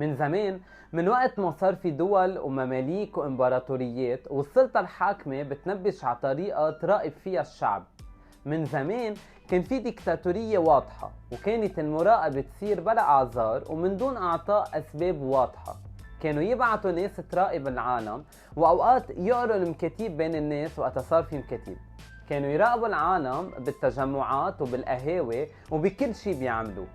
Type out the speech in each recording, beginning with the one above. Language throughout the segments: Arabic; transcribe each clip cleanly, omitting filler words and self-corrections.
من زمان، من وقت ما صار في دول ومماليك وامبراطوريات والسلطة الحاكمة بتنبش على طريقة تراقب فيها الشعب. من زمان كان في ديكتاتورية واضحة، وكانت المراقبة تصير بلا أعذار ومن دون إعطاء أسباب واضحة. كانوا يبعتوا ناس تراقب العالم، وأوقات يقروا المكاتيب بين الناس وقت صار في مكاتيب. كانوا يراقبوا العالم بالتجمعات وبالقهاوي وبكل شي بيعملوه.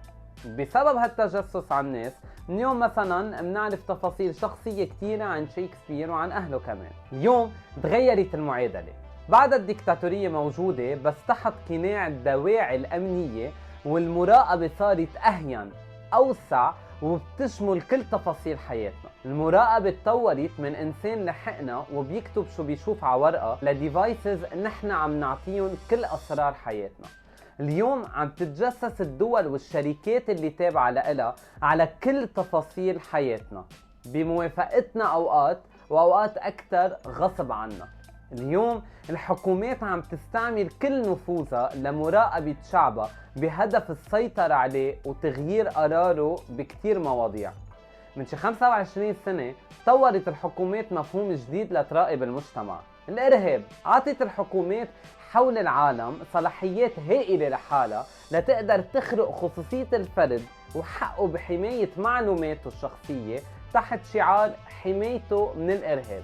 بسبب هالتجسس على الناس، اليوم مثلا بنعرف تفاصيل شخصية كتيرة عن شكسبير وعن أهله كمان. اليوم تغيرت المعادلة، بعد الديكتاتورية موجودة بس تحت قناع الدواعي الأمنية، والمراقبة صارت أهين، أوسع، وبتشمل كل تفاصيل حياتنا. المراقبة تطورت من إنسان لحقنا وبيكتب شو بيشوف على ورقة لديفايسز نحن عم نعطيهم كل أسرار حياتنا. اليوم عم تتجسس الدول والشركات اللي تابعة لها على كل تفاصيل حياتنا بموافقتنا أوقات، وأوقات أكثر غصب عنا. اليوم الحكومات عم تستعمل كل نفوذها لمراقبة شعبها بهدف السيطرة عليه وتغيير قراره بكتير مواضيع. من شي 25 سنة طورت الحكومات مفهوم جديد لتراقب المجتمع، الإرهاب. عطت الحكومات حول العالم صلاحيات هائلة لحالها لتقدر تخرق خصوصية الفرد وحقه بحماية معلوماته الشخصية تحت شعار حمايته من الإرهاب.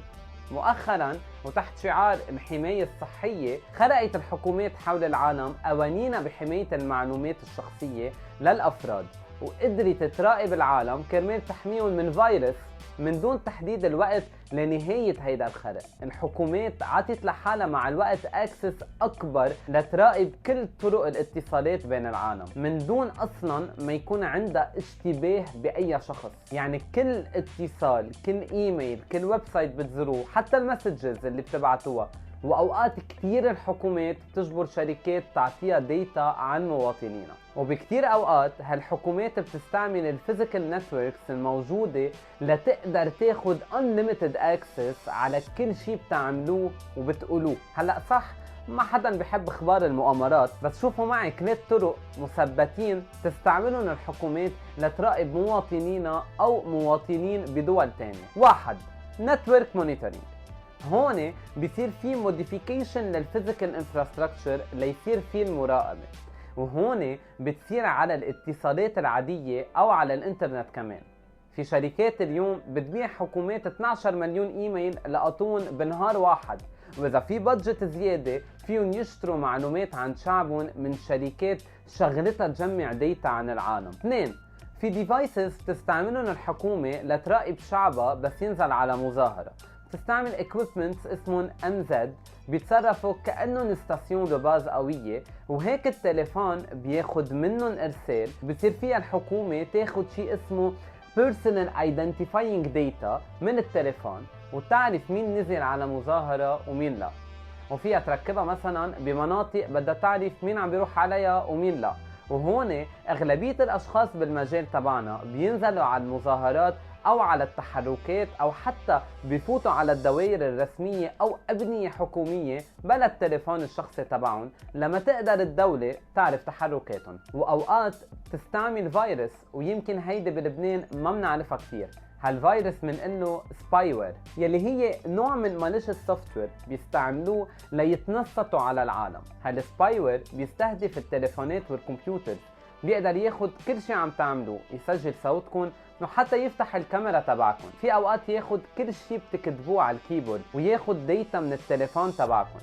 مؤخراً وتحت شعار الحماية الصحية، خلقت الحكومات حول العالم قوانين بحماية المعلومات الشخصية للأفراد، وقدرت تراقب العالم كرمال تحميهم من فيروس من دون تحديد الوقت لنهاية هيدا الخرق. الحكومات عطت لحالها مع الوقت اكسس اكبر لتراقب كل طرق الاتصالات بين العالم من دون اصلا ما يكون عندها اشتباه باي شخص. يعني كل اتصال، كل ايميل، كل ويب سايت بتزوروه، حتى المسجز اللي بتبعتوها. واوقات كتير الحكومات بتجبر شركات تعطيها ديتا عن مواطنينها، وبكتير اوقات هالحكومات بتستعمل الفيزيكال نتوركس الموجودة لتقدر تاخد unlimited access على كل شي بتعملوه وبتقولوه. هلأ صح، ما حدا بحب اخبار المؤامرات، بس شوفوا معي 3 طرق مثبتين تستعملهم الحكومات لتراقب مواطنينا او مواطنين بدول تانية. 1. نتورك مونيتورينج. هون بيصير في موديفيكيشن للفيزيكال انفراستراكشر ليصير في المراقبة، وهون بتصير على الاتصالات العادية او على الانترنت كمان. في شركات اليوم بتبيع حكومات 12 مليون ايميل لقطون بنهار واحد، واذا في بادجت زيادة فيهم يشتروا معلومات عن شعبهم من شركات شغلتها تجمع ديتا عن العالم. 2. في ديفايسز بتستعملهم الحكومة لتراقب شعبها بس ينزل على مظاهرة. بتستعمل equipments اسمهم MZ، بيتصرفوا كأنهم استاسيون دو باز قوية، وهيك التليفون بياخد منهم ارسال بصير فيها الحكومة تاخد شيء اسمه Personal Identifying Data من التليفون وتعرف مين نزل على مظاهرة ومين لا. وفيها تركبها مثلا بمناطق بدها تعرف مين عم بيروح عليها ومين لا. وهون اغلبية الاشخاص بالمجال تبعنا بينزلوا على المظاهرات او على التحركات، او حتى بفوتوا على الدوائر الرسمية او ابنية حكومية بلا التليفون الشخصي تبعهم لما تقدر الدولة تعرف تحركاتهم. واوقات تستعمل فيروس، ويمكن هيدي بلبنان ما بنعرفها كتير. هالفيروس منقله سبايوير، يلي هي نوع من ماليشيس سوفتوير بيستعملوه ليتنصتوا على العالم. هالسبايوير بيستهدف التليفونات والكمبيوتر، بيقدر ياخد كل شي عم تعملوه، يسجل صوتكم وحتى يفتح الكاميرا تبعكم. في اوقات ياخد كل شي بتكتبوه على الكيبورد وياخد ديتا من التليفون تبعكم.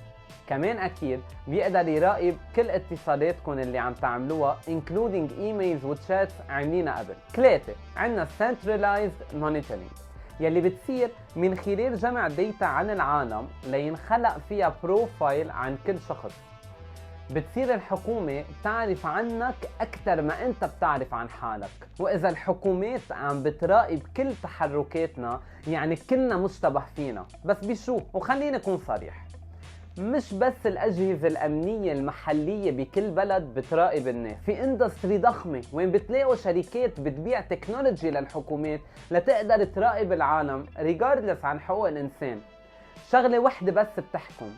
كمان اكيد بيقدر يراقب كل اتصالاتكم اللي عم تعملوها including emails وتشاتس عاملينها قبل. 3. عندنا centralized monitoring، يلي بتصير من خلال جمع ديتا عن العالم لينخلق فيها بروفايل عن كل شخص. بتصير الحكومة تعرف عنك أكثر ما أنت بتعرف عن حالك، وإذا الحكومات عم بتراقب كل تحركاتنا يعني كلنا مشتبه فينا. بس بشو؟ وخليني أكون صريح، مش بس الأجهزة الأمنية المحلية بكل بلد بتراقب الناس، في اندستري ضخمة وين بتلاقوا شركات بتبيع تكنولوجي للحكومات لتقدر تراقب العالم ريجاردلس عن حقوق الإنسان. شغلة وحدة بس بتحكم،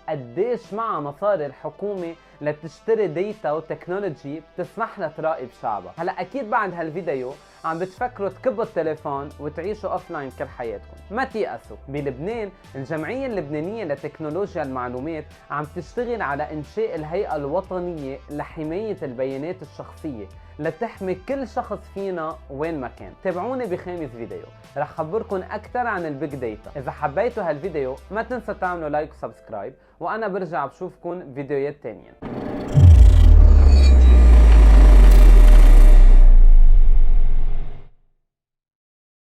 قديش معها مصاري الحكومة لتشتري ديتا وتكنولوجي بتسمح لها تراقب شعبها. هلا اكيد بعد هالفيديو عم بتفكروا تكبوا التليفون وتعيشوا اوفلاين كل حياتكم. ما تيأسوا، بلبنان الجمعية اللبنانية لتكنولوجيا المعلومات عم تشتغل على إنشاء الهيئة الوطنية لحماية البيانات الشخصية لتحمي كل شخص فينا وين ما كان. تابعوني بخامس فيديو رح خبركن أكثر عن البيج داتا. إذا حبيتوا هالفيديو ما تنسوا تعملوا لايك وسبسكرايب، وأنا برجع بشوفكن فيديوهات تانية.